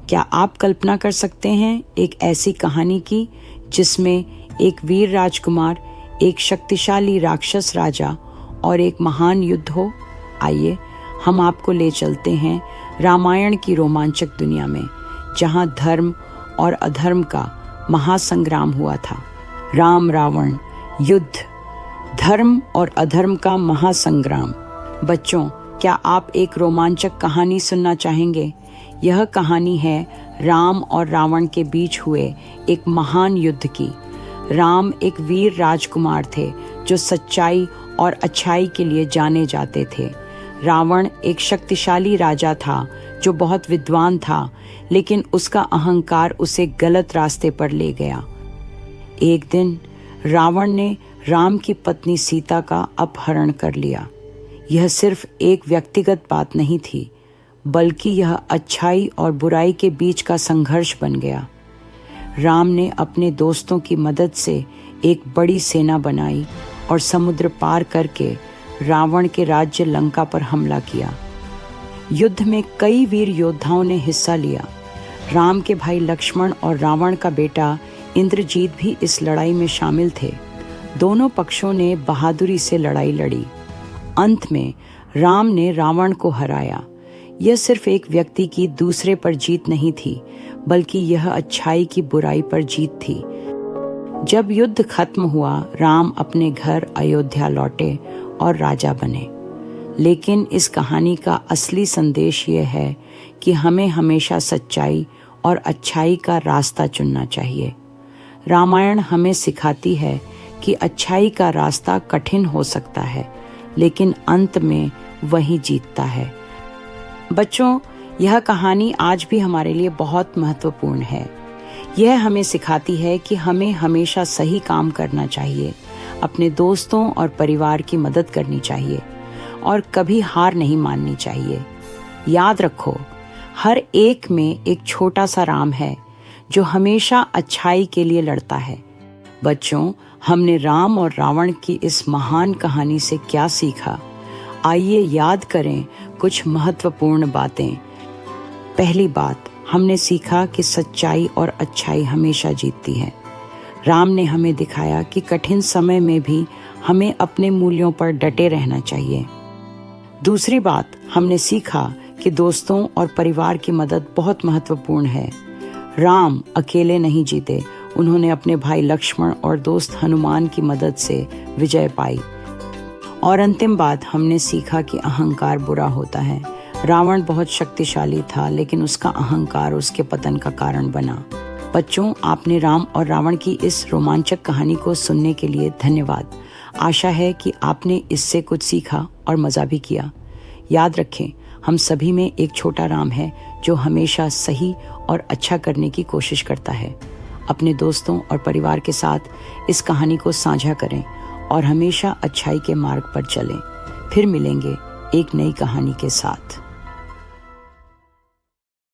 क्या आप कल्पना कर सकते हैं एक ऐसी कहानी की जिसमें एक वीर राजकुमार, एक शक्तिशाली राक्षस राजा और एक महान युद्ध हो? आइए हम आपको ले चलते हैं रामायण की रोमांचक दुनिया में, जहां धर्म और अधर्म का महासंग्राम हुआ था। राम रावण युद्ध, धर्म और अधर्म का महासंग्राम। बच्चों, क्या आप एक रोमांचक कहानी सुनना चाहेंगे? यह कहानी है राम और रावण के बीच हुए एक महान युद्ध की। राम एक वीर राजकुमार थे जो सच्चाई और अच्छाई के लिए जाने जाते थे। रावण एक शक्तिशाली राजा था जो बहुत विद्वान था, लेकिन उसका अहंकार उसे गलत रास्ते पर ले गया। एक दिन रावण ने राम की पत्नी सीता का अपहरण कर लिया। यह सिर्फ एक व्यक्तिगत बात नहीं थी, बल्कि यह अच्छाई और बुराई के बीच का संघर्ष बन गया। राम ने अपने दोस्तों की मदद से एक बड़ी सेना बनाई और समुद्र पार करके रावण के राज्य लंका पर हमला किया। युद्ध में कई वीर योद्धाओं ने हिस्सा लिया। राम के भाई लक्ष्मण और रावण का बेटा इंद्रजीत भी इस लड़ाई में शामिल थे। दोनों पक्षों ने बहादुरी से लड़ाई लड़ी। अंत में राम ने रावण को हराया। यह सिर्फ एक व्यक्ति की दूसरे पर जीत नहीं थी, बल्कि यह अच्छाई की बुराई पर जीत थी। जब युद्ध खत्म हुआ, राम अपने घर अयोध्या लौटे और राजा बने। लेकिन इस कहानी का असली संदेश यह है कि हमें हमेशा सच्चाई और अच्छाई का रास्ता चुनना चाहिए। रामायण हमें सिखाती है कि अच्छाई का रास्ता कठिन हो सकता है, लेकिन अंत में वही जीतता है। बच्चों, यह कहानी आज भी हमारे लिए बहुत महत्वपूर्ण है। यह हमें सिखाती है कि हमें हमेशा सही काम करना चाहिए, अपने दोस्तों और परिवार की मदद करनी चाहिए और कभी हार नहीं माननी चाहिए। याद रखो, हर एक में एक छोटा सा राम है जो हमेशा अच्छाई के लिए लड़ता है। बच्चों, हमने राम और रावण की इस महान कहानी से क्या सीखा? आइए याद करें कुछ महत्वपूर्ण बातें। पहली बात, हमने सीखा कि सच्चाई और अच्छाई हमेशा जीतती है। राम ने हमें दिखाया कि कठिन समय में भी हमें अपने मूल्यों पर डटे रहना चाहिए। दूसरी बात, हमने सीखा कि दोस्तों और परिवार की मदद बहुत महत्वपूर्ण है। राम अकेले नहीं जीते, उन्होंने अपने भाई लक्ष्मण और दोस्त हनुमान की मदद से विजय पाई। और अंतिम बात, हमने सीखा कि अहंकार बुरा होता है। रावण बहुत शक्तिशाली था, लेकिन उसका अहंकार उसके पतन का कारण बना। बच्चों, आपने राम और रावण की इस रोमांचक कहानी को सुनने के लिए धन्यवाद। आशा है कि आपने इससे कुछ सीखा और मज़ा भी किया। याद रखें, हम सभी में एक छोटा राम है जो हमेशा सही और अच्छा करने की कोशिश करता है। अपने दोस्तों और परिवार के साथ इस कहानी को साझा करें और हमेशा अच्छाई के मार्ग पर चलें। फिर मिलेंगे एक नई कहानी के साथ।